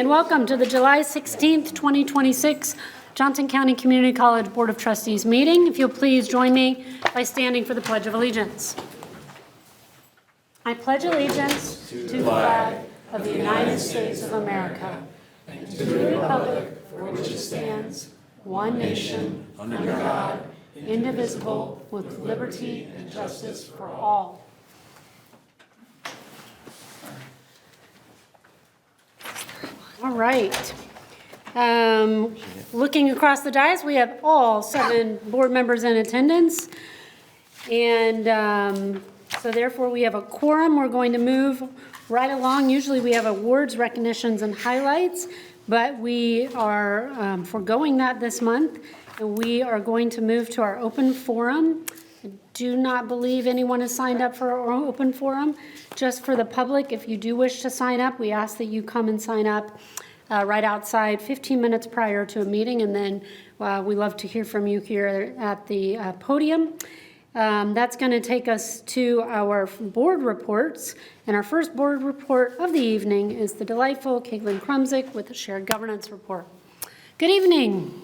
and welcome to the July 16th, 2026 Johnson County Community College Board of Trustees meeting. If you'll please join me by standing for the Pledge of Allegiance. I pledge allegiance to the flag of the United States of America and to the republic for which it stands, one nation, under God, indivisible, with liberty and justice for all. All right. Looking across the dais, we have all 7 board members in attendance. And so therefore we have a quorum. We're going to move right along. Usually we have awards, recognitions, and highlights, but we are foregoing that this month. And we are going to move to our open forum. I do not believe anyone has signed up for our open forum. Just for the public, if you do wish to sign up, we ask that you come and sign up right outside 15 minutes prior to a meeting, and then we love to hear from you here at the podium. That's going to take us to our board reports, and our first board report of the evening is the delightful Caitlin Krumzik with the shared governance report. Good evening.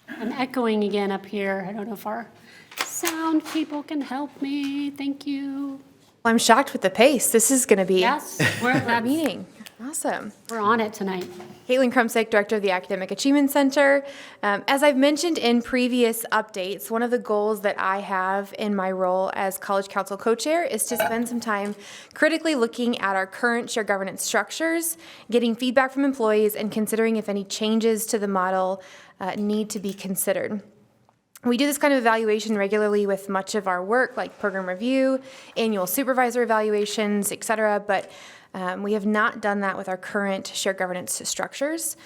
I'm echoing again up here. I don't know if our sound people can help me. Thank you. Well, I'm shocked with the pace. This is going to be we're at that meeting. Awesome. We're on it tonight. Caitlin Krumzik, Director of the Academic Achievement Center. As I've mentioned in previous updates, one of the goals that I have in my role as College Council Co-Chair is to spend some time critically looking at our current shared governance structures, getting feedback from employees, and considering if any changes to the model need to be considered. We do this kind of evaluation regularly with much of our work, like program review, annual supervisor evaluations, et cetera, but we have not done that with our current shared governance structures,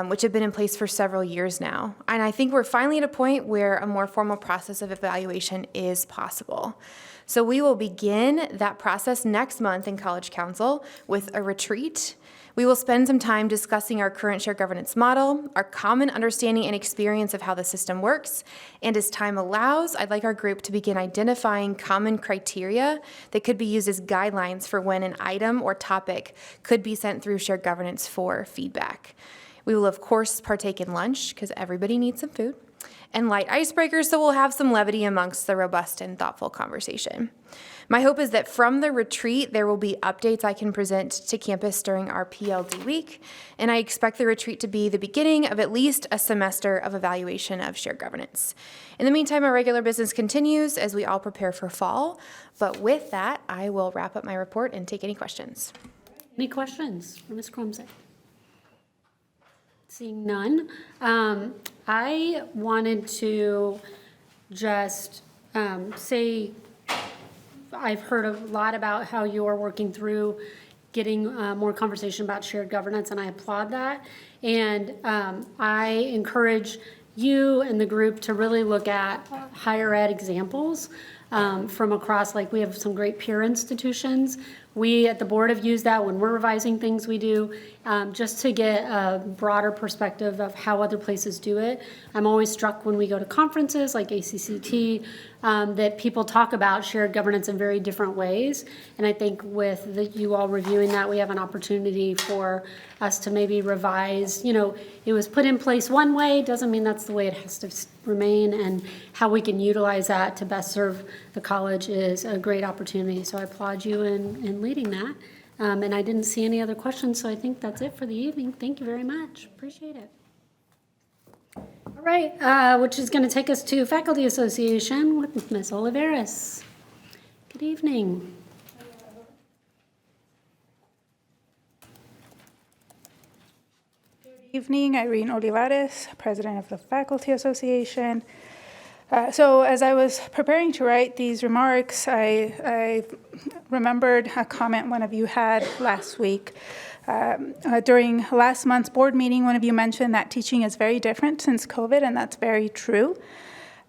which have been in place for several years now. And I think we're finally at a point where a more formal process of evaluation is possible. So we will begin that process next month in College Council with a retreat. We will spend some time discussing our current shared governance model, our common understanding and experience of how the system works, and as time allows, I'd like our group to begin identifying common criteria that could be used as guidelines for when an item or topic could be sent through shared governance for feedback. We will, of course, partake in lunch, because everybody needs some food, and light icebreakers, so we'll have some levity amongst the robust and thoughtful conversation. My hope is that from the retreat, there will be updates I can present to campus during our PLD week, and I expect the retreat to be the beginning of at least a semester of evaluation of shared governance. In the meantime, our regular business continues as we all prepare for fall, but with that, I will wrap up my report and take any questions. Any questions for Ms. Krumzik? Seeing none, I wanted to just say I've heard a lot about how you're working through getting more conversation about shared governance, and I applaud that. And I encourage you and the group to really look at higher ed examples from across, like we have some great peer institutions. We at the board have used that when we're revising things we do, just to get a broader perspective of how other places do it. I'm always struck when we go to conferences like ACCT that people talk about shared governance in very different ways. And I think with you all reviewing that, we have an opportunity for us to maybe revise. You know, it was put in place one way, doesn't mean that's the way it has to remain, and how we can utilize that to best serve the college is a great opportunity. So I applaud you in leading that. And I didn't see any other questions, so I think that's it for the evening. Thank you very much. Appreciate it. All right, which is going to take us to Faculty Association with Ms. Olivares. Good evening. Good evening, Irene Olivares, President of the Faculty Association. So as I was preparing to write these remarks, I remembered a comment one of you had last week. During last month's board meeting, one of you mentioned that teaching is very different since COVID, and that's very true.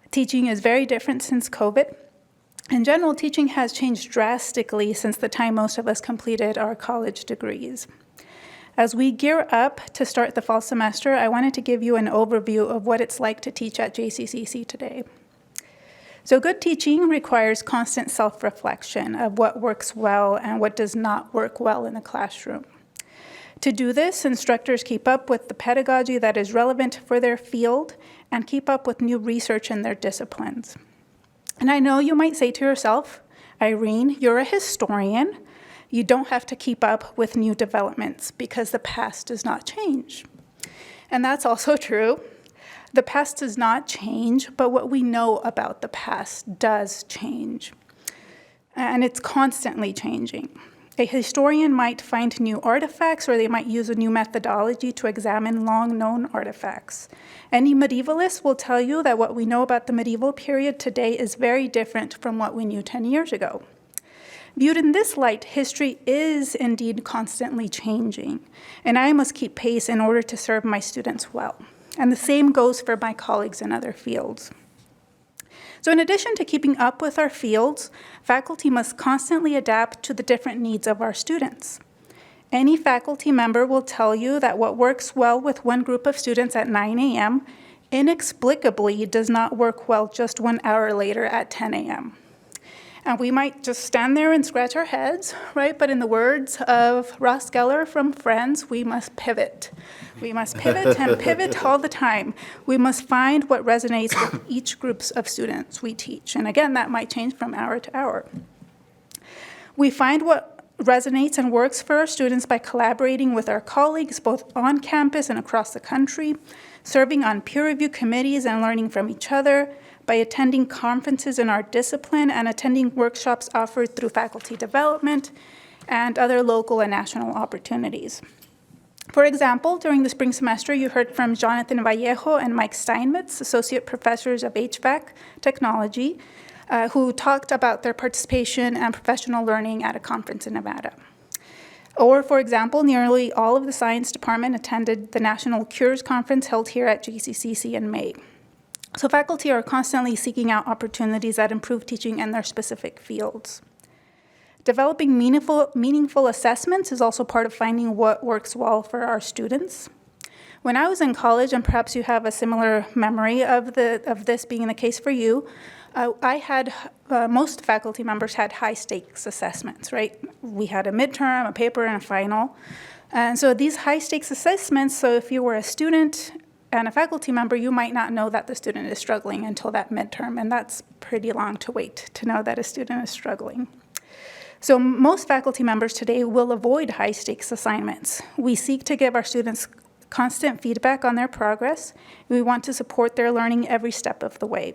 Teaching is very different since COVID. In general, teaching has changed drastically since the time most of us completed our college degrees. As we gear up to start the fall semester, I wanted to give you an overview of what it's like to teach at JCCC today. So good teaching requires constant self-reflection of what works well and what does not work well in the classroom. To do this, instructors keep up with the pedagogy that is relevant for their field and keep up with new research in their disciplines. And I know you might say to yourself, Irene, you're a historian. You don't have to keep up with new developments because the past does not change. And that's also true. The past does not change, but what we know about the past does change. And it's constantly changing. A historian might find new artifacts, or they might use a new methodology to examine long-known artifacts. Any medievalist will tell you that what we know about the medieval period today is very different from what we knew 10 years ago. Viewed in this light, history is indeed constantly changing, and I must keep pace in order to serve my students well. And the same goes for my colleagues in other fields. So in addition to keeping up with our fields, faculty must constantly adapt to the different needs of our students. Any faculty member will tell you that what works well with one group of students at 9 a.m. inexplicably does not work well just 1 hour later at 10 a.m. And we might just stand there and scratch our heads, right? But in the words of Ross Geller from Friends, we must pivot. We must pivot and pivot all the time. We must find what resonates with each group of students we teach. And again, that might change from hour to hour. We find what resonates and works for our students by collaborating with our colleagues, both on campus and across the country, serving on peer review committees and learning from each other, by attending conferences in our discipline and attending workshops offered through faculty development and other local and national opportunities. For example, during the spring semester, you heard from Jonathan Vallejo and Mike Steinmetz, associate professors of HVAC technology, who talked about their participation and professional learning at a conference in Nevada. Or, for example, nearly all of the science department attended the National Cures Conference held here at JCCC in May. So faculty are constantly seeking out opportunities that improve teaching in their specific fields. Developing meaningful assessments is also part of finding what works well for our students. When I was in college, and perhaps you have a similar memory of this being the case for you, most faculty members had high stakes assessments, right? We had a midterm, a paper, and a final. And so these high stakes assessments, so if you were a student and a faculty member, you might not know that the student is struggling until that midterm, and that's pretty long to wait to know that a student is struggling. So most faculty members today will avoid high-stakes assignments. We seek to give our students constant feedback on their progress. We want to support their learning every step of the way.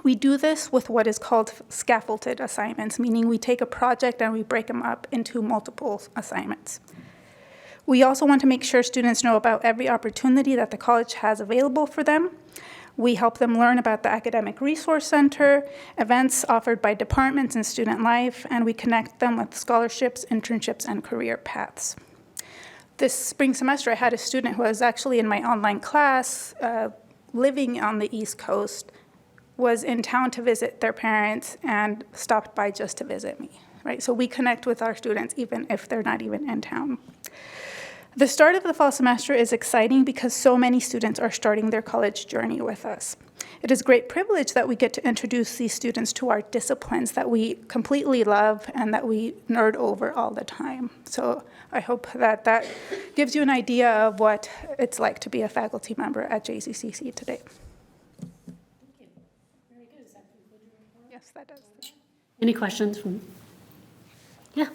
We do this with what is called scaffolded assignments, meaning we take a project and we break them up into multiple assignments. We also want to make sure students know about every opportunity that the college has available for them. We help them learn about the Academic Resource Center, events offered by departments in student life, and we connect them with scholarships, internships, and career paths. This spring semester, I had a student who was actually in my online class, living on the East Coast, was in town to visit their parents, and stopped by just to visit me, right? So we connect with our students even if they're not even in town. The start of the fall semester is exciting because so many students are starting their college journey with us. It is a great privilege that we get to introduce these students to our disciplines that we completely love and that we nerd over all the time. So I hope that that gives you an idea of what it's like to be a faculty member at JCCC today. Thank you. Very good. Does that conclude your report? Yes, that does. Any questions from? Yeah.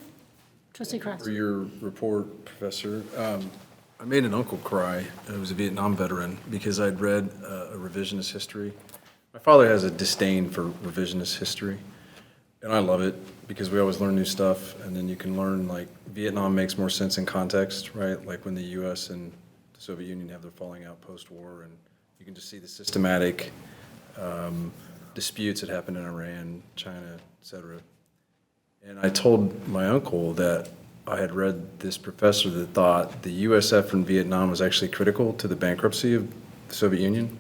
Trustee Cross. For your report, Professor, I made an uncle cry, who was a Vietnam veteran, because I'd read a revisionist history. My father has a disdain for revisionist history, and I love it because we always learn new stuff, and then you can learn, like, Vietnam makes more sense in context, right? Like when the U.S. and the Soviet Union have their falling out post-war, and you can just see the systematic disputes that happened in Iran, China, et cetera. And I told my uncle that I had read this professor that thought the US effort in Vietnam was actually critical to the bankruptcy of the Soviet Union.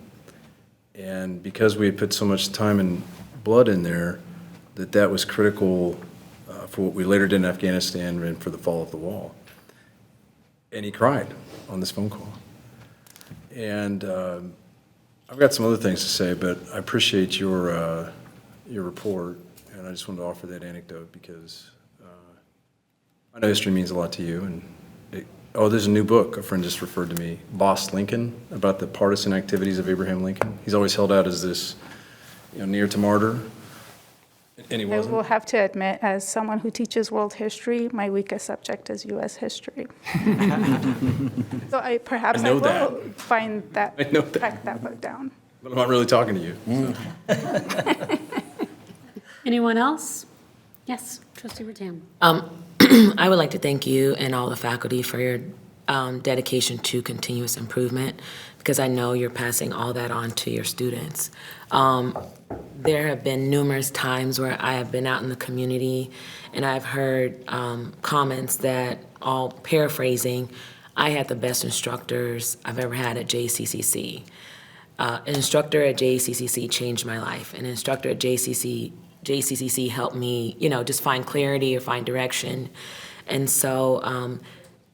And because we had put so much time and blood in there, that was critical for what we later did in Afghanistan and for the fall of the wall. And he cried on this phone call. And I've got some other things to say, but I appreciate your report. And I just wanted to offer that anecdote because I know history means a lot to you, and oh, there's a new book, a friend just referred to me, Lost Lincoln, about the partisan activities of Abraham Lincoln. He's always held out as this, near to martyr, and he I wasn't. will have to admit, as someone who teaches world history, my weakest subject is U.S. history. So perhaps I know will that. find that, I know that. track that book down. But I'm not really talking to you. So. Anyone else? Yes, trustee Rattan. I would like to thank you and all the faculty for your dedication to continuous improvement, because I know you're passing all that on to your students. There have been numerous times where I have been out in the community and I've heard comments that, all paraphrasing, I had the best instructors I've ever had at JCCC. An instructor at JCCC changed my life. An instructor at JCCC helped me, just find clarity or find direction. And so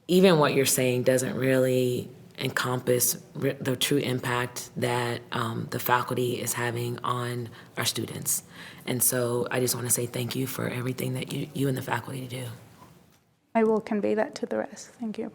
even what you're saying doesn't really encompass the true impact that the faculty is having on our students. And so I just want to say thank you for everything that you and the faculty do. I will convey that to the rest. Thank you.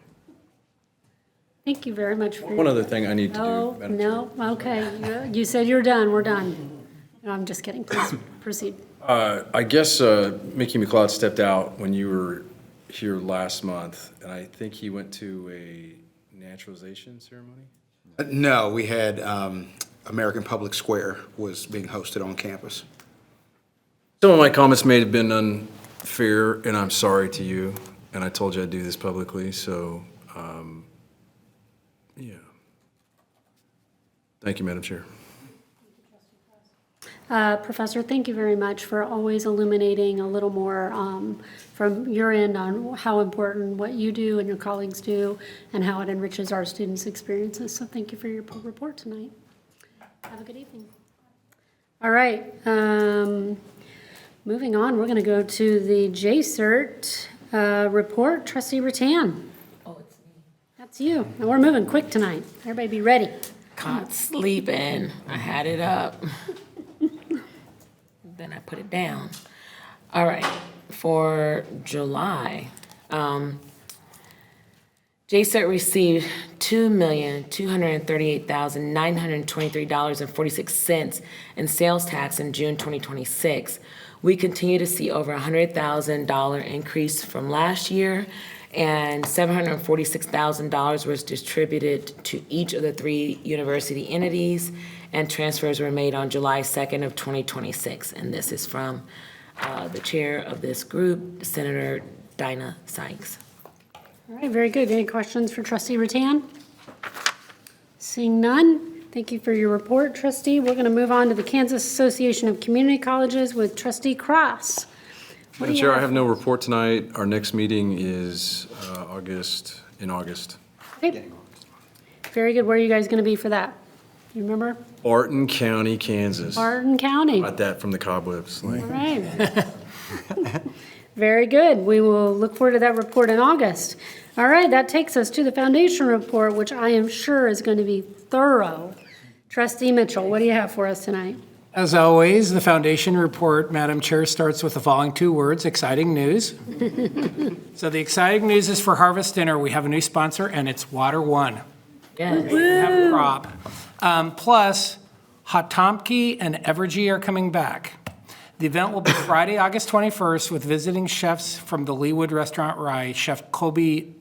Thank you very much for One other thing I need to do. Oh, Madam Chair. no, okay. You said you're done, we're done. No, I'm just kidding, please proceed. I guess Mickey McLeod stepped out when you were here last month, and I think he went to a naturalization ceremony? No, we had American Public Square was being hosted on campus. Some of my comments may have been unfair, and I'm sorry to you, and I told you I'd do this publicly, so, yeah. Thank you, Madam Chair. Professor, thank you very much for always illuminating a little more from your end on how important what you do and your colleagues do and how it enriches our students' experiences. So thank you for your report tonight. Have a good evening. All right. Moving on, we're going to go to the JCERT report. Trustee Rattan. Oh, it's me. That's you. And we're moving quick tonight. Everybody be ready. Caught sleeping. I had it up. Then I put it down. All right, for July, JCERT received $2,238,923.46 in sales tax in June 2026. We continue to see over $100,000 increase from last year, and $746,000 was distributed to each of the 3 university entities, and transfers were made on July 2nd of 2026. And this is from the chair of this group, Senator Dinah Sykes. All right, very good. Any questions for Trustee Rattan? Seeing none, thank you for your report, Trustee. We're going to move on to the Kansas Association of Community Colleges with Trustee Cross. What do Madam you Chair, I have? have no report tonight. Our next meeting is in August. Okay. Very good. Where are you guys going to be for that? You remember? Barton County, Kansas. Barton County. Got that from the cobwebs. All right. Very good. We will look forward to that report in August. All right, that takes us to the foundation report, which I am sure is going to be thorough. Trustee Mitchell, what do you have for us tonight? As always, the foundation report, Madam Chair, starts with the following 2 words: exciting news. So the exciting news is for Harvest Dinner. We have a new sponsor, and it's Water One. Yes. We have a crop. Plus, Hatomki and Evergy are coming back. The event will be Friday, August 21st, with visiting chefs from the Leawood Restaurant Rye. Chef Colby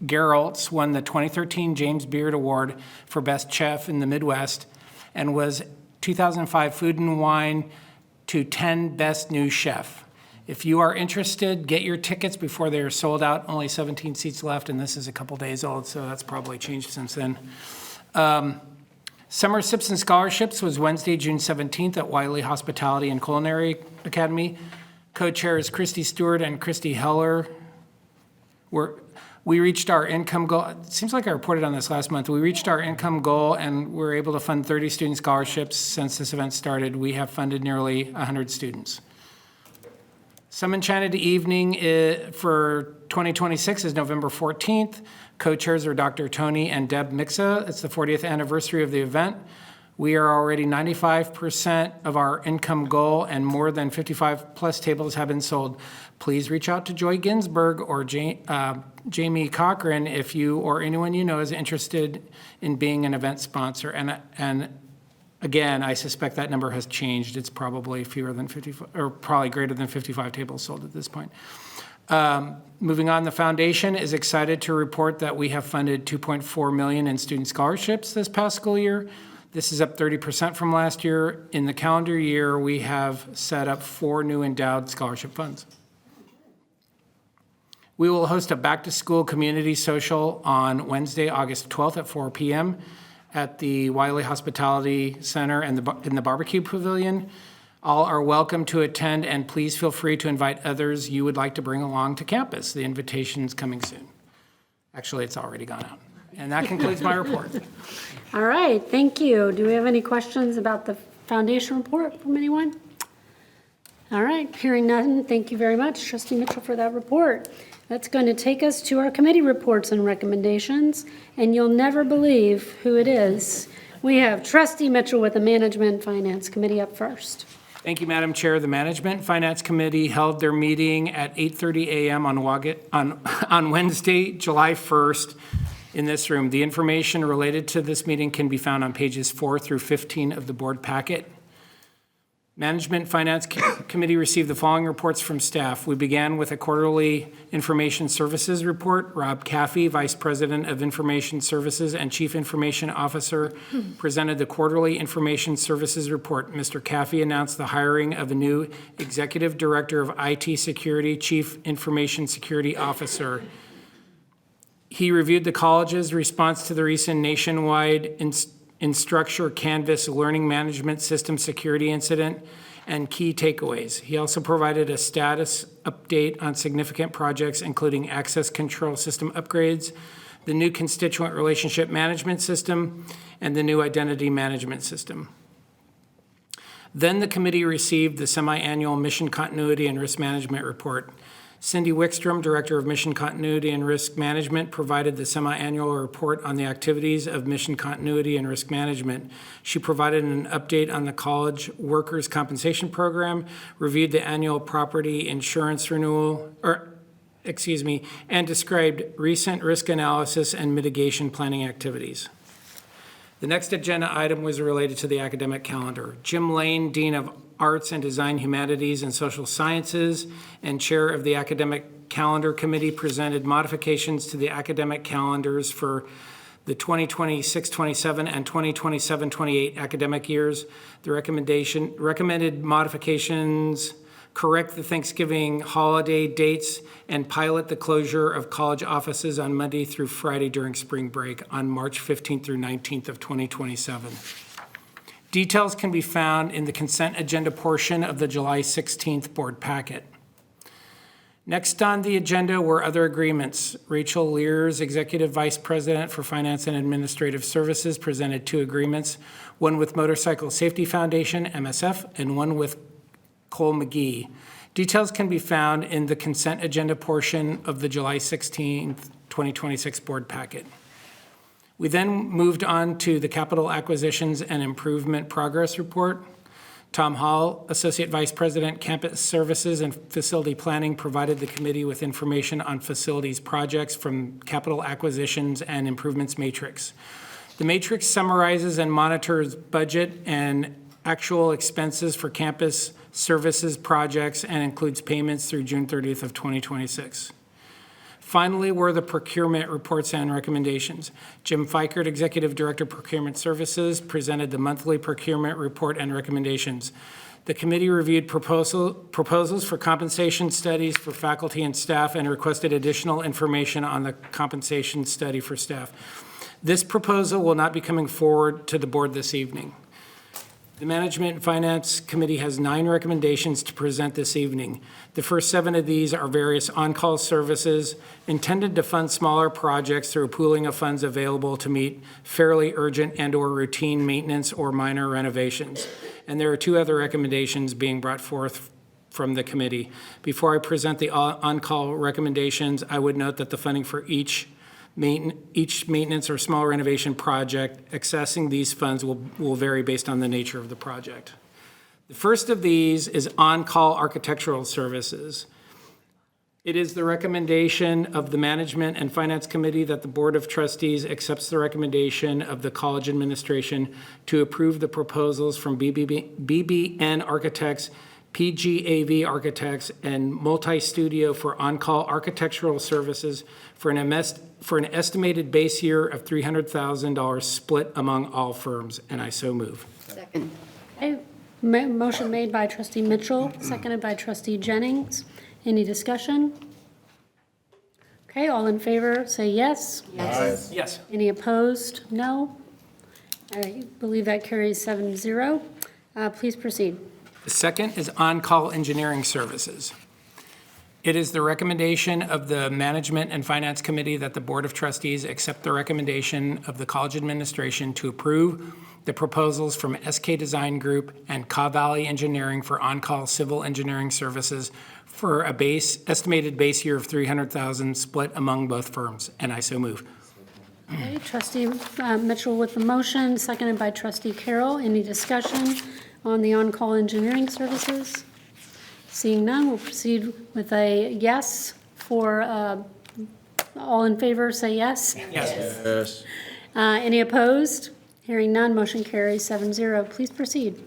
Geraltz won the 2013 James Beard Award for Best Chef in the Midwest and was 2005 Food and Wine to 10 Best New Chef. If you are interested, get your tickets before they are sold out. Only 17 seats left, and this is a couple days old, so that's probably changed since then. Summer Sips and Scholarships was Wednesday, June 17th at Wiley Hospitality and Culinary Academy. Co-chairs Christy Stewart and Christy Heller. We reached our income goal. It seems like I reported on this last month. We reached our income goal and we're able to fund 30 student scholarships since this event started. We have funded nearly 100 students. Some Enchanted Evening for 2026 is November 14th. Co-chairs are Dr. Tony and Deb Mixa. It's the 40th anniversary of the event. We are already 95% of our income goal, and more than 55-plus tables have been sold. Please reach out to Joy Ginsburg or Jamie Cochran if you or anyone you know is interested in being an event sponsor. And again, I suspect that number has changed. It's probably fewer than 55, or probably greater than 55 tables sold at this point. Moving on, the foundation is excited to report that we have funded $2.4 million in student scholarships this past school year. This is up 30% from last year. In the calendar year, we have set up 4 new endowed scholarship funds. We will host a back-to-school community social on Wednesday, August 12th at 4 p.m. at the Wiley Hospitality Center and in the Barbecue Pavilion. All are welcome to attend, and please feel free to invite others you would like to bring along to campus. The invitation's coming soon. Actually, it's already gone out. And that concludes my report. All right, thank you. Do we have any questions about the foundation report from anyone? All right, hearing none, thank you very much, Trustee Mitchell, for that report. That's going to take us to our committee reports and recommendations, and you'll never believe who it is. We have Trustee Mitchell with the Management and Finance Committee up first. Thank you, Madam Chair. The Management and Finance Committee held their meeting at 8:30 a.m. on Wednesday, July 1st in this room. The information related to this meeting can be found on pages 4 through 15 of the board packet. Management and Finance Committee received the following reports from staff. We began with a quarterly Information Services report. Rob Caffey, Vice President of Information Services and Chief Information Officer, presented the quarterly Information Services report. Mr. Caffey announced the hiring of a new Executive Director of IT Security, Chief Information Security Officer. He reviewed the college's response to the recent nationwide Instructure Canvas learning management system security incident and key takeaways. He also provided a status update on significant projects, including access control system upgrades, the new constituent relationship management system, and the new identity management system. Then the committee received the semi-annual mission continuity and risk management report. Cindy Wickstrom, Director of Mission Continuity and Risk Management, provided the semi-annual report on the activities of Mission Continuity and Risk Management. She provided an update on the college workers' compensation program, reviewed the annual property insurance renewal, and described recent risk analysis and mitigation planning activities. The next agenda item was related to the academic calendar. Jim Lane, Dean of Arts and Design, Humanities, and Social Sciences, and Chair of the Academic Calendar Committee, presented modifications to the academic calendars for the 2026-27 and 2027-28 academic years. The recommended modifications correct the Thanksgiving holiday dates and pilot the closure of college offices on Monday through Friday during spring break on March 15th through 19th of 2027. Details can be found in the consent agenda portion of the July 16th board packet. Next on the agenda were other agreements. Rachel Lears, Executive Vice President for Finance and Administrative Services, presented 2 agreements, one with Motorcycle Safety Foundation, MSF, and one with Cole McGee. Details can be found in the consent agenda portion of the July 16th, 2026 board packet. We then moved on to the Capital Acquisitions and Improvement Progress Report. Tom Hall, Associate Vice President, Campus Services and Facility Planning, provided the committee with information on facilities projects from Capital Acquisitions and Improvements Matrix. The matrix summarizes and monitors budget and actual expenses for campus services projects and includes payments through June 30th of 2026. Finally were the procurement reports and recommendations. Jim Fikert, Executive Director, Procurement Services, presented the monthly procurement report and recommendations. The committee reviewed proposals for compensation studies for faculty and staff and requested additional information on the compensation study for staff. This proposal will not be coming forward to the board this evening. The Management and Finance Committee has 9 recommendations to present this evening. The first 7 of these are various on-call services intended to fund smaller projects through pooling of funds available to meet fairly urgent and/or routine maintenance or minor renovations. And there are 2 other recommendations being brought forth from the committee. Before I present the on-call recommendations, I would note that the funding for each Each maintenance or small renovation project, accessing these funds will vary based on the nature of the project. The first of these is on-call architectural services. It is the recommendation of the Management and Finance Committee that the Board of Trustees accepts the recommendation of the college administration to approve the proposals from BBN Architects, PGAV Architects, and Multi-Studio for on-call architectural services for an estimated base year of $300,000 split among all firms, and I so move. Second. Okay, motion made by trustee Mitchell, seconded by trustee Jennings. Any discussion? Okay, all in favor, say yes. Yes. Yes. Any opposed? No. I believe that carries 7-0. Please proceed. The second is on-call engineering services. It is the recommendation of the Management and Finance Committee that the Board of Trustees accept the recommendation of the college administration to approve the proposals from SK Design Group and Caw Valley Engineering for on-call civil engineering services for a estimated base year of $300,000 split among both firms, and I so move. Okay, trustee Mitchell with the motion, seconded by trustee Carroll. Any discussion on the on-call engineering services? Seeing none, we'll proceed with a yes for, all in favor, say yes. Yes. Yes. Any opposed? Hearing none, motion carries 7-0. Please proceed.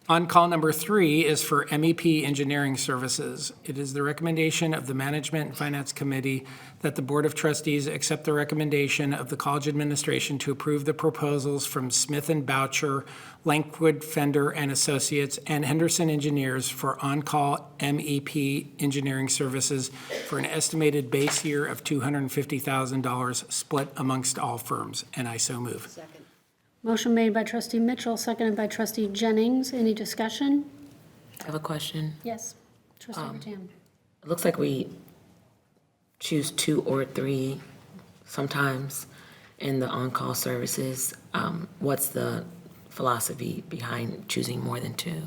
On-call number 3 is for MEP Engineering Services. It is the recommendation of the Management and Finance Committee that the Board of Trustees accept the recommendation of the college administration to approve the proposals from Smith & Boucher, Lankwood, Fender and Associates, and Henderson Engineers for on-call MEP Engineering Services for an estimated base year of $250,000 split amongst all firms, and I so move. Second. Motion made by trustee Mitchell, seconded by trustee Jennings. Any discussion? I have a question. Yes. Trustee Rattan. It looks like we choose 2 or 3 sometimes in the on-call services. What's the philosophy behind choosing more than 2?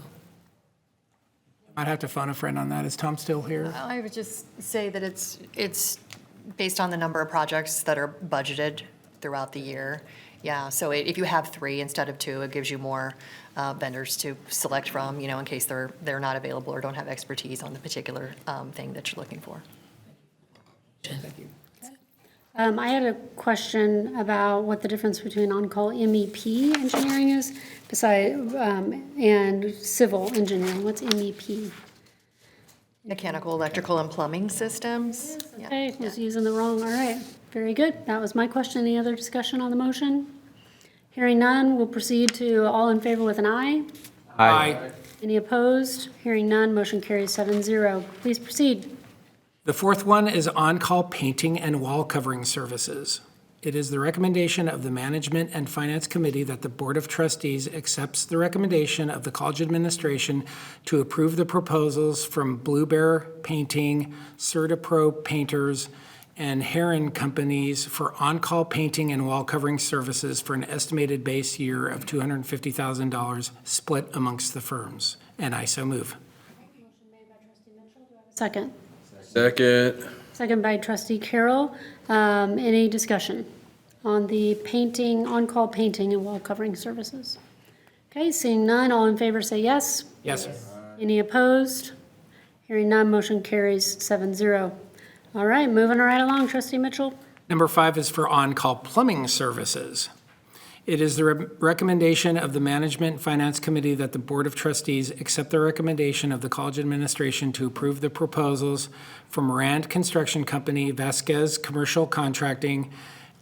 I'd have to phone a friend on that. Is Tom still here? I would just say that it's based on the number of projects that are budgeted throughout the year. Yeah, so if you have 3 instead of 2, it gives you more vendors to select from, in case they're not available or don't have expertise on the particular thing that you're looking for. Thank you. I had a question about what the difference between on-call MEP engineering is and civil engineering. What's MEP? Mechanical, electrical, and plumbing systems. Yeah. Okay, was using the wrong, all right. Very good. That was my question. Any other discussion on the motion? Hearing none, we'll proceed to all in favor with an aye. Aye. Any opposed? Hearing none, motion carries 7-0. Please proceed. The fourth one is on-call painting and wall covering services. It is the recommendation of the Management and Finance Committee that the Board of Trustees accepts the recommendation of the college administration to approve the proposals from Blue Bear Painting, CertaPro Painters, and Heron Companies for on-call painting and wall covering services for an estimated base year of $250,000 split amongst the firms. And I so move. Second. Second. Second by trustee Carroll. Any discussion on the painting, on-call painting and wall covering services? Okay, seeing none, all in favor say yes. Yes. Any opposed? Hearing none, motion carries 7-0. All right, moving right along, trustee Mitchell. Number 5 is for on-call plumbing services. It is the recommendation of the Management and Finance Committee that the Board of Trustees accept the recommendation of the college administration to approve the proposals from Rand Construction Company, Vasquez Commercial Contracting,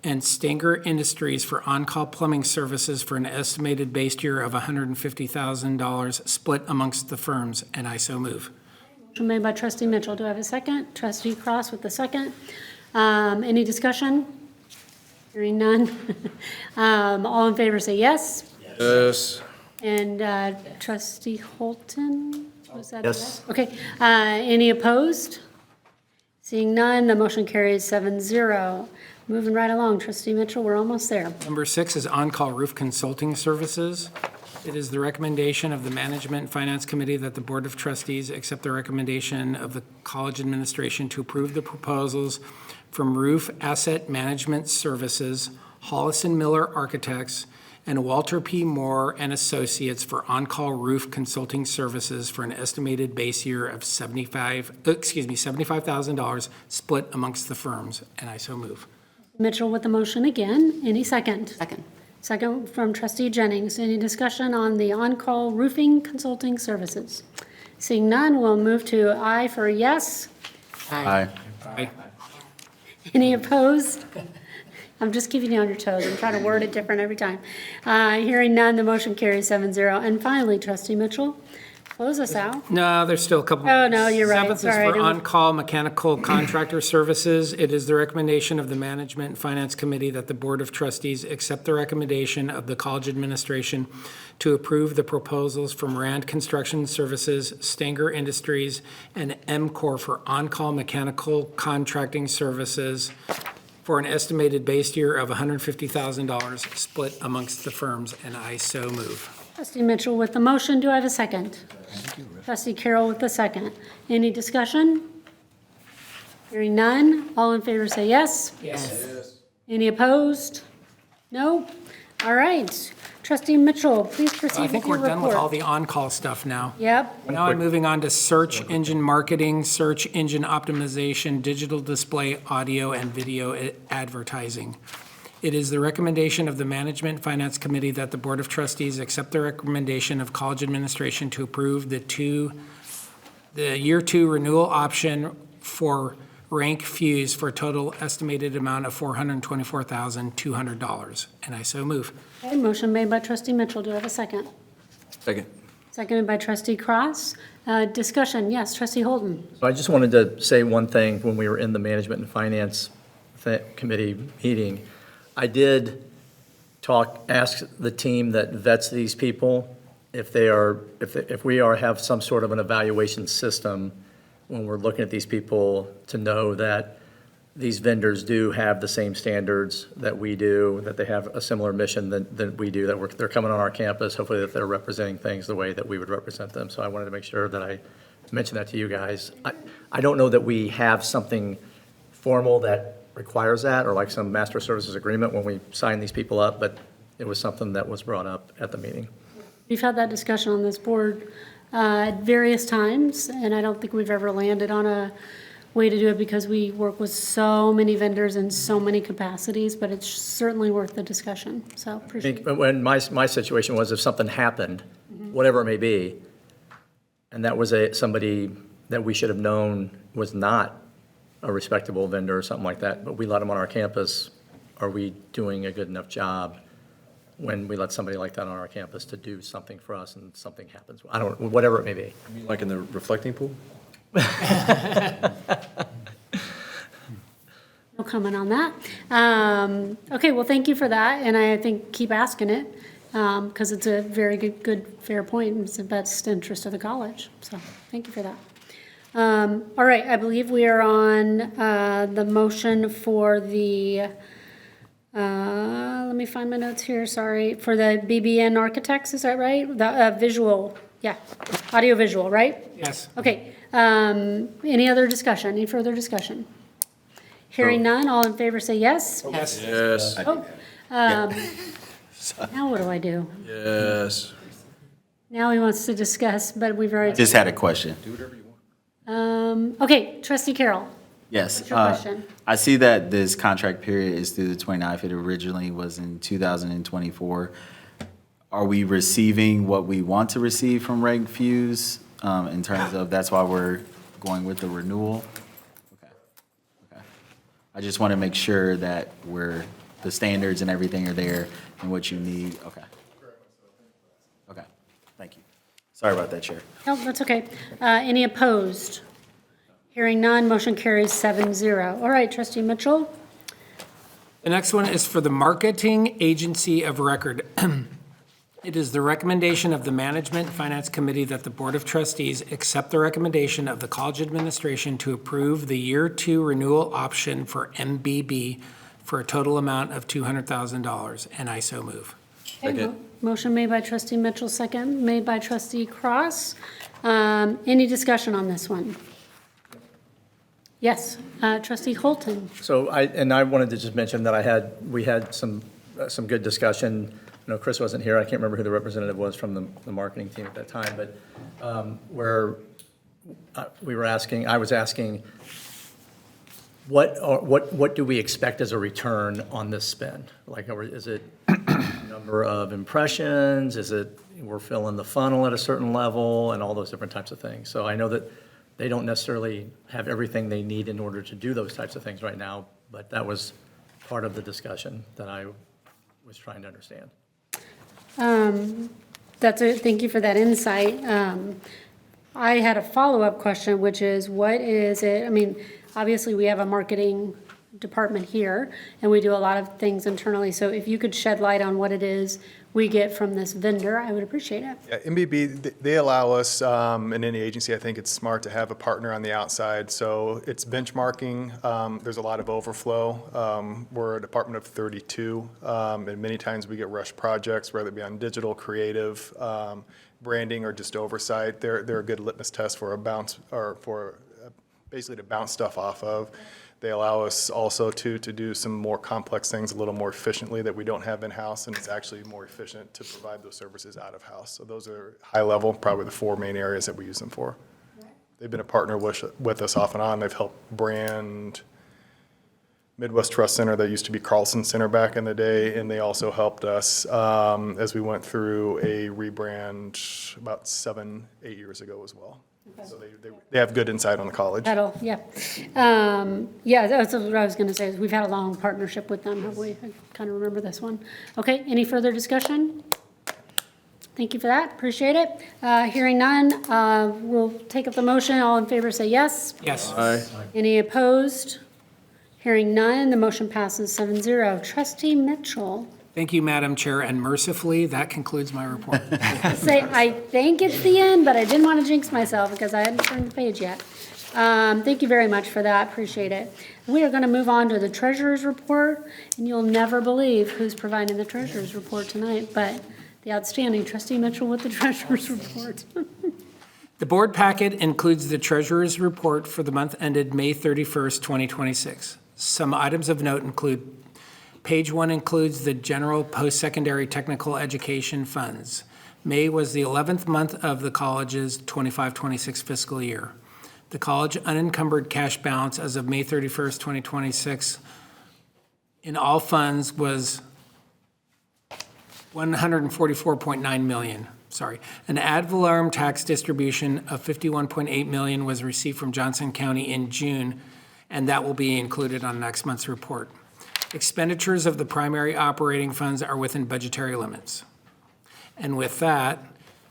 and Stanger Industries for on-call plumbing services for an estimated base year of $150,000 split amongst the firms, and I so move. Motion made by trustee Mitchell. Do I have a second? Trustee Cross with the second. Any discussion? Hearing none. All in favor say yes. Yes. And trustee Holton? Was that yes. Okay. Any opposed? Seeing none, the motion carries 7-0. Moving right along, trustee Mitchell, we're almost there. Number 6 is on-call roof consulting services. It is the recommendation of the Management and Finance Committee that the Board of Trustees accept the recommendation of the college administration to approve the proposals from Roof Asset Management Services, Hollis and Miller Architects, and Walter P. Moore and Associates for on-call roof consulting services for an estimated base year of $75,000 split amongst the firms, and I so move. Mitchell with the motion again. Any second? Second. Second from trustee Jennings. Any discussion on the on-call roofing consulting services? Seeing none, we'll move to aye for yes. Aye. Aye. Any opposed? I'm just keeping you on your toes. I'm trying to word it different every time. Hearing none, the motion carries 7-0. And finally, trustee Mitchell, close us out. No, there's still a couple. Oh, no, you're right. Seventh is Sorry, I for didn't- on-call mechanical contractor services. It is the recommendation of the Management and Finance Committee that the Board of Trustees accept the recommendation of the college administration to approve the proposals from Rand Construction Services, Stanger Industries, and MCOR for on-call mechanical contracting services for an estimated base year of $150,000 split amongst the firms, and I so move. Trustee Mitchell with the motion. Do I have a second? Trustee Carroll with the second. Any discussion? Hearing none. All in favor say yes. Yes. Any opposed? No? All right. Trustee Mitchell, please proceed I with think your we're done with all report. the on-call stuff now. Yep. Now I'm moving on to search engine marketing, search engine optimization, digital display, audio, and video advertising. It is the recommendation of the Management and Finance Committee that the Board of Trustees accept the recommendation of college administration to approve the year two renewal option for Rank Fuse for a total estimated amount of $424,200. And I so move. Okay, motion made by trustee Mitchell. Do I have a second? Second. Seconded by trustee Cross. Discussion, yes, trustee Holden. So I just wanted to say one thing when we were in the Management and Finance Committee meeting. I did ask the team that vets these people if we have some sort of an evaluation system when we're looking at these people to know that these vendors do have the same standards that we do, that they have a similar mission than we do, that they're coming on our campus, hopefully that they're representing things the way that we would represent them. So I wanted to make sure that I mentioned that to you guys. I don't know that we have something formal that requires that, or like some master services agreement when we sign these people up, but it was something that was brought up at the meeting. We've had that discussion on this board at various times, and I don't think we've ever landed on a way to do it because we work with so many vendors in so many capacities, but it's certainly worth the discussion, so appreciate it. When my situation was if something happened, whatever it may be, and that was somebody that we should have known was not a respectable vendor or something like that, but we let them on our campus, are we doing a good enough job when we let somebody like that on our campus to do something for us and something happens? I don't, whatever it may be. Like in the reflecting pool? No comment on that. Okay, well, thank you for that, and I think keep asking it, because it's a very good, fair point, and it's in the best interest of the college, so thank you for that. All right, I believe we are on the motion for the, let me find my notes here, sorry, for the BBN Architects, is that right? The visual, yeah, audio visual, right? Yes. Okay, any other discussion, any further discussion? Hearing none, all in favor say yes. Yes. Yes. Oh, now what do I do? Yes. Now he wants to discuss, but we've already. Just had a question. Okay, trustee Carroll. Yes. What's your question? I see that this contract period is through the 29th. It originally was in 2024. Are we receiving what we want to receive from Reg Fuse in terms of that's why we're going with the renewal? Okay. I just want to make sure that the standards and everything are there and what you need. Okay. Thank you. Sorry about that, Chair. No, that's okay. Any opposed? Hearing none, motion carries 7-0. All right, trustee Mitchell. The next one is for the Marketing Agency of Record. It is the recommendation of the Management and Finance Committee that the Board of Trustees accept the recommendation of the college administration to approve the year two renewal option for MBB for a total amount of $200,000, and I so move. Okay, Motion made by trustee Mitchell, second made by trustee Cross. Any discussion on this one? Yes, trustee Holton. So I wanted to just mention that we had some good discussion. I know Chris wasn't here. I can't remember who the representative was from the marketing team at that time, but where I was asking, what do we expect as a return on this spend? Like, is it number of impressions? Is it we're filling the funnel at a certain level and all those different types of things? So I know that they don't necessarily have everything they need in order to do those types of things right now, but that was part of the discussion that I was trying to understand. Thank you for that insight. I had a follow-up question, which is, what is it, I mean, obviously, we have a marketing department here, and we do a lot of things internally, so if you could shed light on what it is we get from this vendor, I would appreciate it. Yeah, MBB, they allow us, in any agency, I think it's smart to have a partner on the outside, so it's benchmarking. There's a lot of overflow. We're a department of 32, and many times we get rush projects, whether it be on digital, creative, branding, or just oversight. They're a good litmus test for basically to bounce stuff off of. They allow us also to do some more complex things a little more efficiently that we don't have in-house, and it's actually more efficient to provide those services out of house. So those are high level, probably the 4 main areas that we use them for. They've been a partner with us off and on. They've helped brand Midwest Trust Center that used to be Carlson Center back in the day, and they also helped us as we went through a rebrand about 7-8 years ago as well. So they have good insight on the college. Yeah. Yeah, that's what I was going to say, is we've had a long partnership with them, have we? I kind of remember this one. Okay, any further discussion? Thank you for that, appreciate it. Hearing none, we'll take up the motion. All in favor say yes. Yes. Aye. Any opposed? Hearing none, the motion passes 7-0. Trustee Mitchell. Thank you, Madam Chair, and mercifully, that concludes my report. I think it's the end, but I didn't want to jinx myself because I hadn't turned the page yet. Thank you very much for that, appreciate it. We are going to move on to the treasurer's report, and you'll never believe who's providing the treasurer's report tonight, but the outstanding trustee Mitchell with the treasurer's report. The board packet includes the treasurer's report for the month ended May 31st, 2026. Some items of note include: Page 1 includes the general post-secondary technical education funds. May was the 11th month of the college's 25-26 fiscal year. The college unencumbered cash balance as of May 31st, 2026 in all funds was $144.9 million. An ad valorem tax distribution of $51.8 million was received from Johnson County in June, and that will be included on next month's report. Expenditures of the primary operating funds are within budgetary limits. And with that,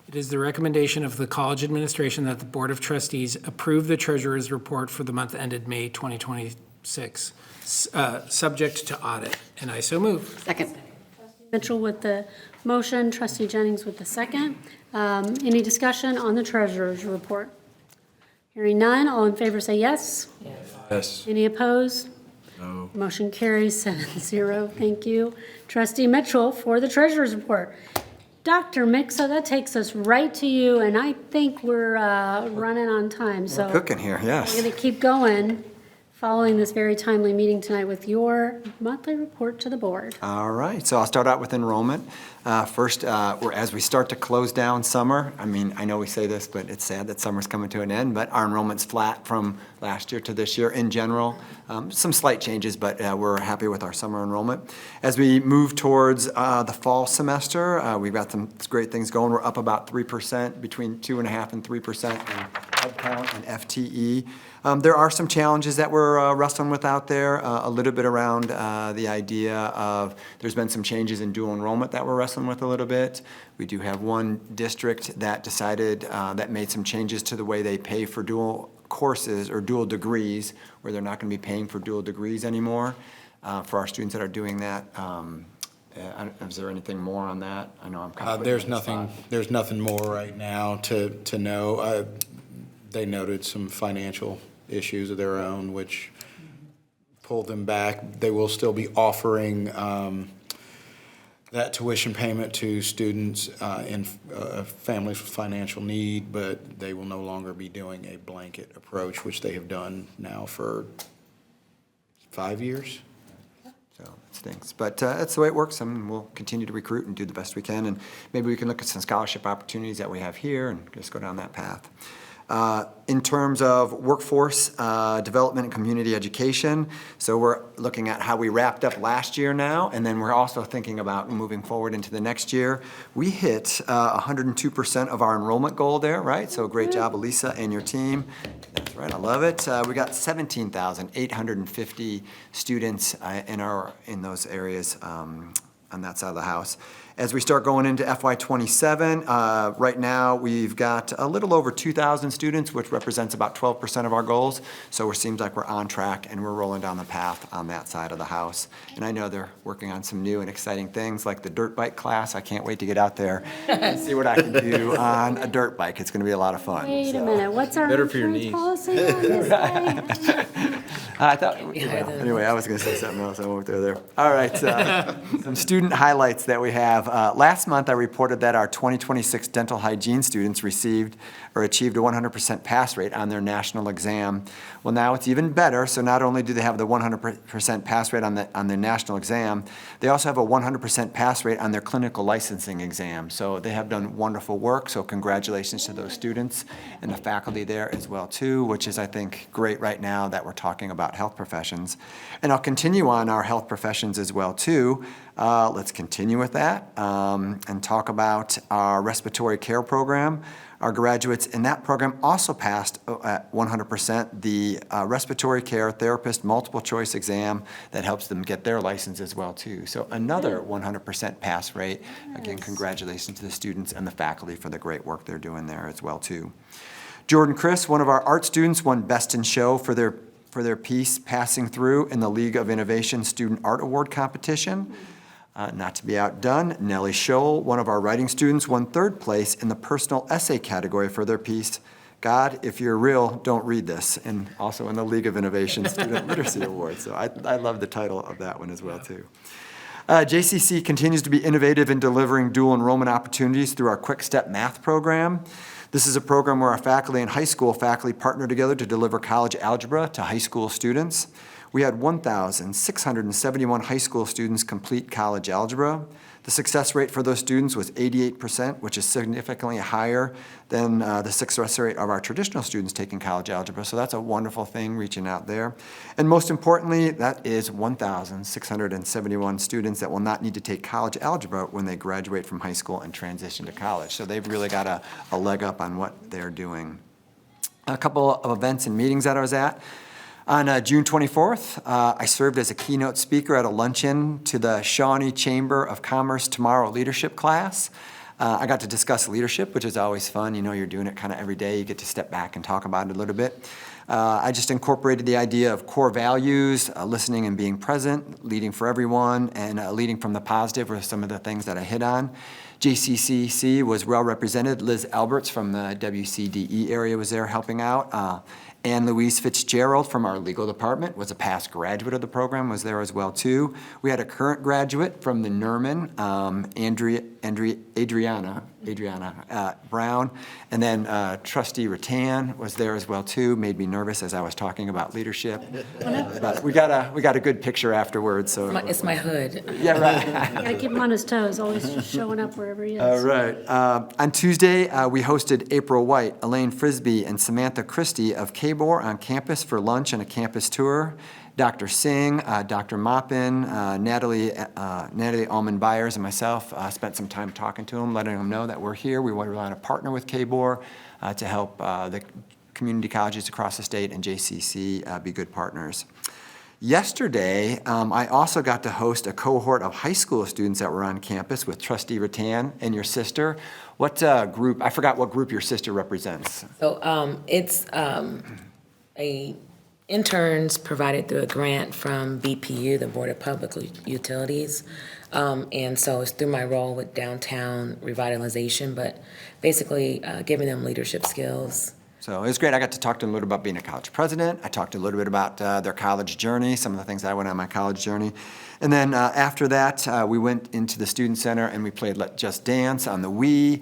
it is the recommendation of the college administration that the Board of Trustees approve the treasurer's report for the month ended May 2026, subject to audit. And I so move. Second. Mitchell with the motion, trustee Jennings with the second. Any discussion on the treasurer's report? Hearing none, all in favor say yes. Yes. Any opposed? No. Motion carries 7-0. Thank you. Trustee Mitchell for the treasurer's report. Dr. Mixa, that takes us right to you, and I think we're running on time. So Cooking here, yes. we're going to keep going following this very timely meeting tonight with your monthly report to the board. All right, so I'll start out with enrollment. First, as we start to close down summer, I mean, I know we say this, but it's sad that summer's coming to an end, but our enrollment's flat from last year to this year in general. Some slight changes, but we're happy with our summer enrollment. As we move towards the fall semester, we've got some great things going. We're up about 3%, between 2.5% and 3% in headcount and FTE. There are some challenges that we're wrestling with out there, a little bit around the idea of, there's been some changes in dual enrollment that we're wrestling with a little bit. We do have one district that decided, that made some changes to the way they pay for dual courses or dual degrees, where they're not going to be paying for dual degrees anymore for our students that are doing that. Is there anything more on that? I know I'm kind of There's nothing more right now to know. They noted some financial issues of their own, which pulled them back. They will still be offering that tuition payment to students in family financial need, but they will no longer be doing a blanket approach, which they have done now for 5 years. So it stinks, but that's the way it works, and we'll continue to recruit and do the best we can, and maybe we can look at some scholarship opportunities that we have here and just go down that path. In terms of workforce development and community education, so we're looking at how we wrapped up last year now, and then we're also thinking about moving forward into the next year. We hit 102% of our enrollment goal there, right? So great job, Elisa and your team. That's right, I love it. We got 17,850 students in those areas on that side of the house. As we start going into FY27, right now we've got a little over 2,000 students, which represents about 12% of our goals. So it seems like we're on track and we're rolling down the path on that side of the house. And I know they're working on some new and exciting things like the dirt bike class. I can't wait to get out there and see what I can do on a dirt bike. It's going to be a lot of fun. Wait a minute, what's our Better for your insurance knees. policy on this bike? I thought, anyway, I was going to say something else. I won't go there. All right, some student highlights that we have. Last month, I reported that our 2026 dental hygiene students received or achieved a 100% pass rate on their national exam. Well, now it's even better. So not only do they have the 100% pass rate on their national exam, they also have a 100% pass rate on their clinical licensing exam. So they have done wonderful work. So congratulations to those students and the faculty there as well too, which is, I think, great right now that we're talking about health professions. And I'll continue on our health professions as well too. Let's continue with that and talk about our respiratory care program. Our graduates in that program also passed at 100% the respiratory care therapist multiple choice exam that helps them get their license as well too. So another 100% pass rate. Again, congratulations to the students and the faculty for the great work they're doing there as well too. Jordan Chris, one of our art students, won Best in Show for their piece Passing Through in the League of Innovation Student Art Award competition. Not to be outdone, Nellie Scholl, one of our writing students, won third place in the personal essay category for their piece, God, If You're Real, Don't Read This, and also in the League of Innovation Student Literacy Award. So I love the title of that one as well, too. JCC continues to be innovative in delivering dual enrollment opportunities through our Quick Step Math program. This is a program where our faculty and high school faculty partner together to deliver college algebra to high school students. We had 1,671 high school students complete college algebra. The success rate for those students was 88%, which is significantly higher than the success rate of our traditional students taking college algebra. So that's a wonderful thing, reaching out there. And most importantly, that is 1,671 students that will not need to take college algebra when they graduate from high school and transition to college. So they've really got a leg up on what they're doing. A couple of events and meetings that I was at. On June 24th, I served as a keynote speaker at a luncheon to the Shawnee Chamber of Commerce Tomorrow Leadership class. I got to discuss leadership, which is always fun. You know, you're doing it kind of every day. You get to step back and talk about it a little bit. I just incorporated the idea of core values, listening and being present, leading for everyone, and leading from the positive were some of the things that I hit on. JCCC was well represented. Liz Alberts from the WCDE area was there helping out. Anne Louise Fitzgerald from our legal department was a past graduate of the program, was there as well too. We had a current graduate from the Nerman, Adriana Brown, and then Trustee Rattan was there as well too. Made me nervous as I was talking about leadership, but we got a good picture afterwards. So It's my hood. yeah, right. Gotta keep him on his toes, always showing up wherever he is. All right. On Tuesday, we hosted April White, Elaine Frisbee, and Samantha Christie of KBOR on campus for lunch and a campus tour. Dr. Singh, Dr. Maupin, Natalie Allman Byers, and myself spent some time talking to them, letting them know that we're here. We want to partner with KBOR to help the community colleges across the state and JCC be good partners. Yesterday, I also got to host a cohort of high school students that were on campus with Trustee Rattan and your sister. What group? I forgot what group your sister represents. So it's interns provided through a grant from BPU, the Board of Public Utilities. And so it's through my role with downtown revitalization, but basically giving them leadership skills. So it was great. I got to talk to them a little about being a college president. I talked a little bit about their college journey, some of the things I went on my college journey. And then after that, we went into the Student Center and we played Let Just Dance on the Wii.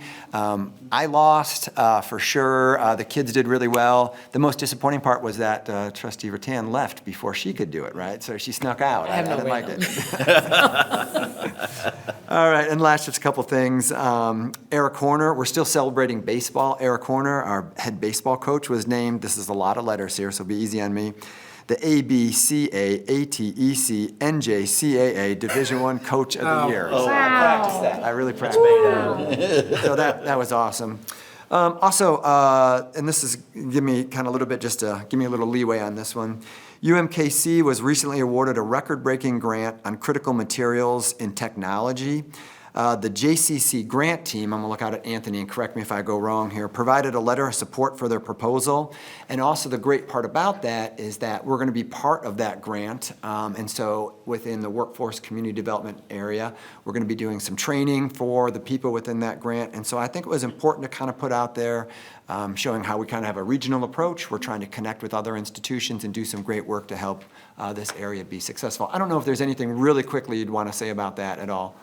I lost for sure. The kids did really well. The most disappointing part was that Trustee Rattan left before she could do it, right? So she snuck out. I have no didn't way like it. All right, and last, just a couple things. Eric Horner, we're still celebrating baseball. Eric Horner, our head baseball coach, was named, this is a lot of letters here, so be easy on me, the ABCAATEC Division I Coach of the Year. So I practiced that. I really practiced that. So that was awesome. Also, and this is, give me kind of a little bit, just to give me a little leeway on this one. UMKC was recently awarded a record-breaking grant on critical materials in technology. The JCCC grant team, I'm going to look out at Anthony and correct me if I go wrong here, provided a letter of support for their proposal. And also the great part about that is that we're going to be part of that grant. And so within the workforce community development area, we're going to be doing some training for the people within that grant. And so I think it was important to kind of put out there showing how we kind of have a regional approach. We're trying to connect with other institutions and do some great work to help this area be successful. I don't know if there's anything really quickly you'd want to say about that at all.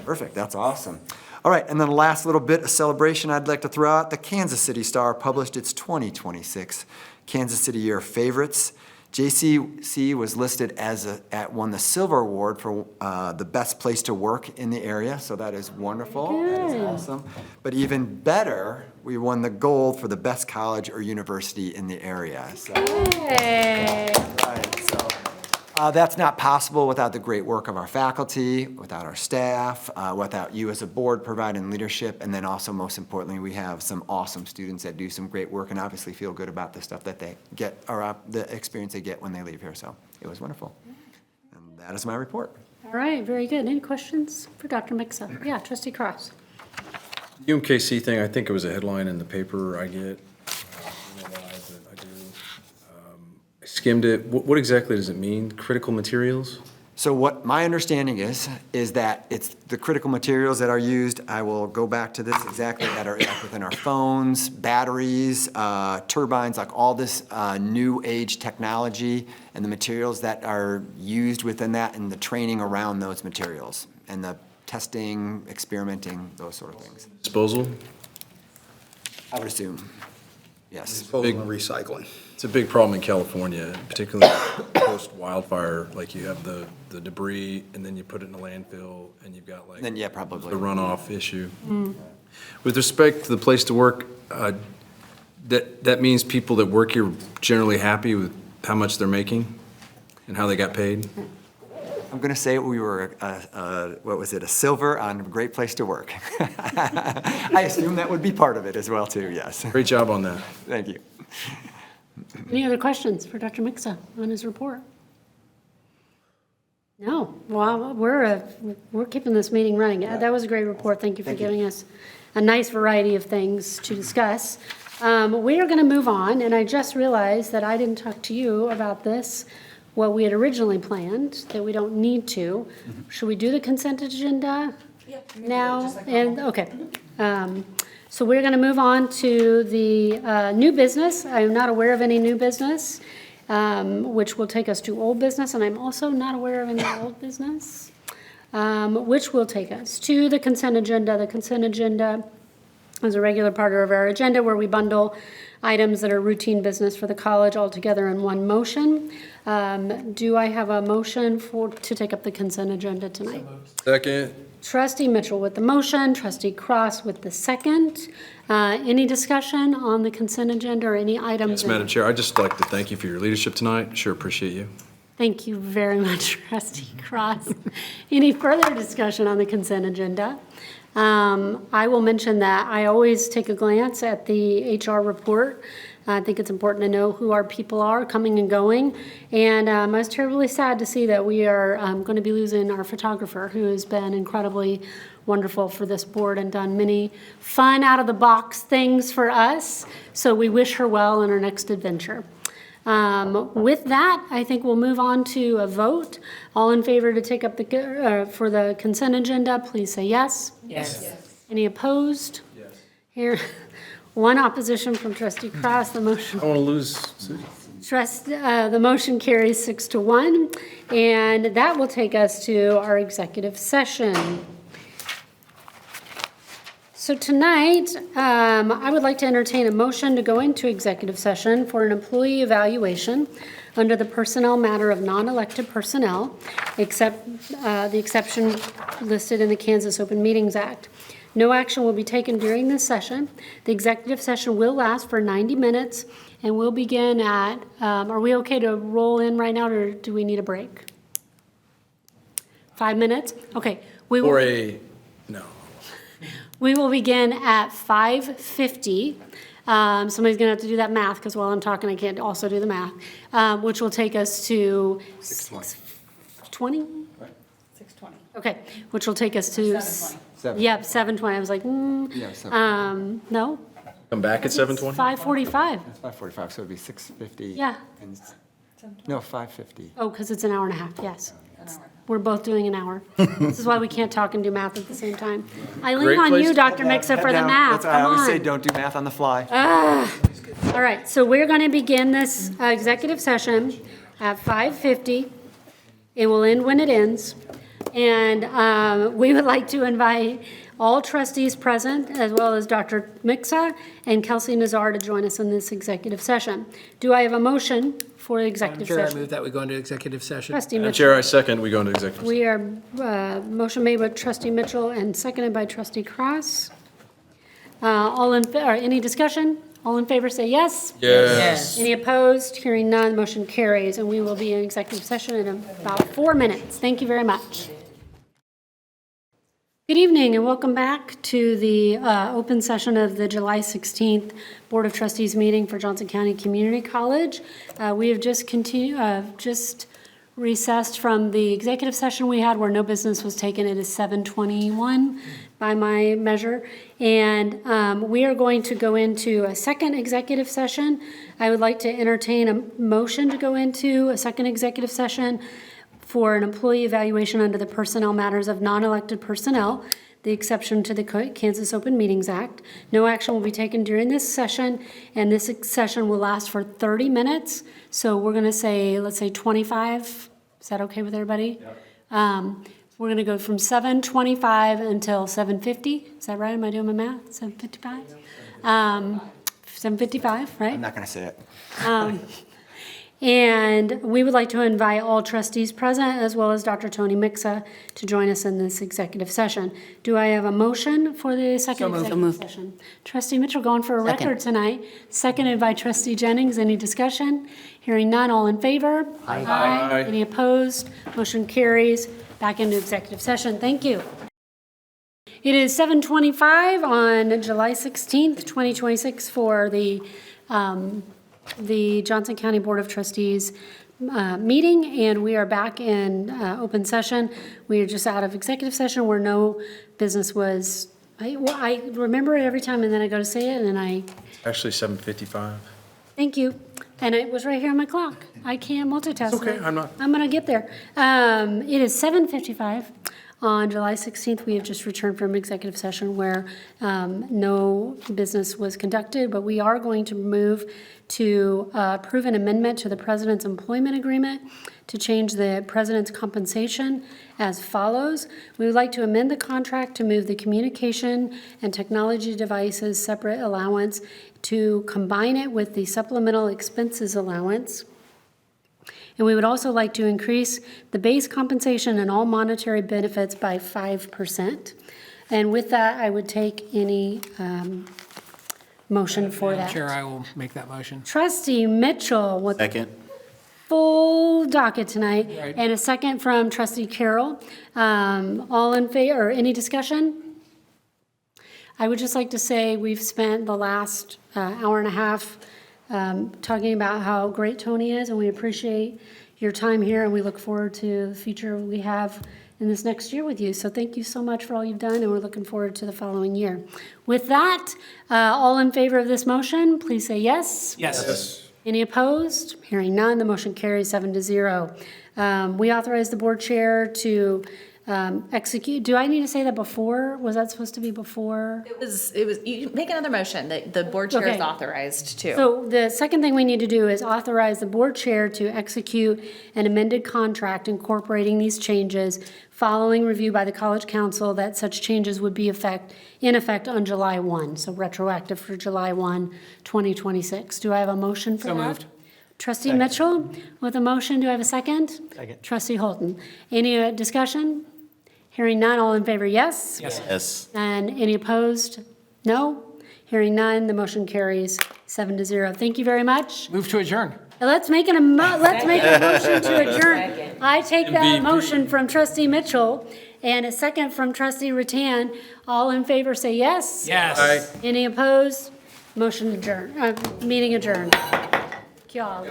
Perfect, that's awesome. All right, and then the last little bit of celebration I'd like to throw out. The Kansas City Star published its 2026 Kansas City Year Favorites. JCC was listed as won the Silver Award for the best place to work in the area, so that is wonderful. That is awesome. But even better, we won the Gold for the best college or university in the area. So, right, so that's not possible without the great work of our faculty, without our staff, without you as a board providing leadership, and then also, most importantly, we have some awesome students that do some great work and obviously feel good about the stuff that they get, or the experience they get when they leave here. So it was wonderful. And that is my report. All right, very good. Any questions for Dr. Mixa? Yeah, Trustee Cross. UMKC thing, I think it was a headline in the paper I get. I don't know why, but I do. I skimmed it. What exactly does it mean? Critical materials? So what my understanding is that it's the critical materials that are used, I will go back to this exactly, that are within our phones, batteries, turbines, like all this new age technology and the materials that are used within that and the training around those materials and the testing, experimenting, those sort of things. Disposal? I would assume, yes. Disposal and recycling. It's a big problem in California, particularly post-wildfire. Like you have the debris, and then you put it in a landfill, and you've got like Then, yeah, probably. the runoff issue. With respect to the place to work, that means people that work here are generally happy with how much they're making and how they got paid? I'm going to say we were, what was it, a silver on a great place to work. I assume that would be part of it as well, too, yes. Great job on that. Thank you. Any other questions for Dr. Mixa on his report? No. Well, we're keeping this meeting running. That was a great report. Thank you for giving us a nice variety of things to discuss. We are going to move on, and I just realized that I didn't talk to you about this, what we had originally planned, that we don't need to. Should we do the consent agenda now? And, okay. So we're going to move on to the new business. I am not aware of any new business, which will take us to old business, and I'm also not aware of any old business, which will take us to the consent agenda. The consent agenda is a regular part of our agenda where we bundle items that are routine business for the college all together in one motion. Do I have a motion to take up the consent agenda tonight? Second. Trustee Mitchell with the motion, Trustee Cross with the second. Any discussion on the consent agenda or any items? Yes, Madam Chair, I'd just like to thank you for your leadership tonight. Sure appreciate you. Thank you very much, Trustee Cross. Any further discussion on the consent agenda? I will mention that I always take a glance at the HR report. I think it's important to know who our people are coming and going. And I was terribly sad to see that we are going to be losing our photographer, who has been incredibly wonderful for this board and done many fun, out-of-the-box things for us. So we wish her well in her next adventure. With that, I think we'll move on to a vote. All in favor to take up for the consent agenda, please say yes. Yes. Any opposed? Yes. Here, one opposition from Trustee Cross, the motion. I want to lose Susie. The motion carries 6-1, and that will take us to our executive session. So tonight, I would like to entertain a motion to go into executive session for an employee evaluation under the personnel matter of non-elected personnel, except the exception listed in the Kansas Open Meetings Act. No action will be taken during this session. The executive session will last for 90 minutes and we'll begin at, are we okay to roll in right now or do we need a break? 5 minutes? Okay. We will begin at 5:50. Somebody's gonna have to do that math because while I'm talking, I can't also do the math, which will take us to 6:20? 6:20. Okay, which will take us to. 7:20. Yep, 7:20. I was like, Yeah, 7:20. no, Come back at 7:20? 5:45. It's 5:45, so it'd be 6:50. Yeah. No, 5:50. Oh, because it's an hour and a half, yes. We're both doing an hour. This is why we can't talk and do math at the same time. I lean Great on place you, to- Dr. Mixa, for the Down. math. That's why I Come always say on. don't do math on the fly. All right, so we're going to begin this executive session at 5:50. It will end when it ends. And we would like to invite all trustees present, as well as Dr. Mixa and Kelsey Nazar to join us in this executive session. Do I have a motion for the Madam executive Chair, I session? move that we go into executive session. Trustee Madam Mitchell. Chair, I second we go into executive. We are, motion made by trustee Mitchell and seconded by trustee Cross. Any discussion? All in favor say yes. Yes. Any opposed? Hearing none, motion carries, and we will be in executive session in about 4 minutes. Thank you very much. Good evening and welcome back to the open session of the July 16th Board of Trustees meeting for Johnson County Community College. We have just recessed from the executive session we had where no business was taken. It is 7:21 by my measure. And we are going to go into a second executive session. I would like to entertain a motion to go into a second executive session for an employee evaluation under the personnel matters of non-elected personnel, the exception to the Kansas Open Meetings Act. No action will be taken during this session, and this session will last for 30 minutes. So we're going to say, let's say 25. Is that okay with everybody? Yep. We're going to go from 7:25 until 7:50. Is that right? Am I doing my math? 7:55? 7:55, right? I'm not going to say it. And we would like to invite all trustees present, as well as Dr. Tony Mixa, to join us in this executive session. Do I have a motion for the second executive session? Trustee Mitchell going for a record tonight, seconded by trustee Jennings. Any discussion? Hearing none, all in favor? Aye. Any opposed? Motion carries. Back into executive session. Thank you. It is 7:25 on July 16th, 2026 for the Johnson County Board of Trustees meeting, and we are back in open session. We are just out of executive session where no business was. I remember it every time, and then I go to say it, and I. Actually, 7:55. Thank you. And it was right here on my clock. I can't multitask. It's okay, I'm not. I'm gonna get there. It is 7:55. On July 16th, we have just returned from executive session where no business was conducted, but we are going to move to approve an amendment to the president's employment agreement to change the president's compensation as follows. We would like to amend the contract to move the communication and technology devices separate allowance to combine it with the supplemental expenses allowance. And we would also like to increase the base compensation and all monetary benefits by 5%. And with that, I would take any motion for Madam that. Chair, I will make that motion. Trustee Mitchell with Second. full docket tonight, Right. and a second from trustee Carroll. All in favor, or any discussion? I would just like to say we've spent the last hour and a half talking about how great Tony is, and we appreciate your time here, and we look forward to the future we have in this next year with you. So thank you so much for all you've done, and we're looking forward to the following year. With that, all in favor of this motion, please say yes. Yes. Any opposed? Hearing none, the motion carries 7-0. We authorize the board chair to execute, do I need to say that before? Was that supposed to be before? It was, you make another motion that the board chair is Okay. authorized to. So the second thing we need to do is authorize the board chair to execute an amended contract incorporating these changes following review by the college council that such changes would be in effect on July 1, so retroactive for July 1, 2026. Do I have a motion for that? So moved. Trustee Mitchell with a motion, do I have a second? Second. Trustee Holton. Any discussion? Hearing none, all in favor, yes? Yes. Yes. And any opposed? No? Hearing none, the motion carries 7-0. Thank you very much. Move to adjourn. Let's make a motion to adjourn. I take that motion from trustee Mitchell and a second from trustee Rattan. All in favor, say yes. Yes. Any opposed? Motion adjourned, meeting adjourned. Thank you all.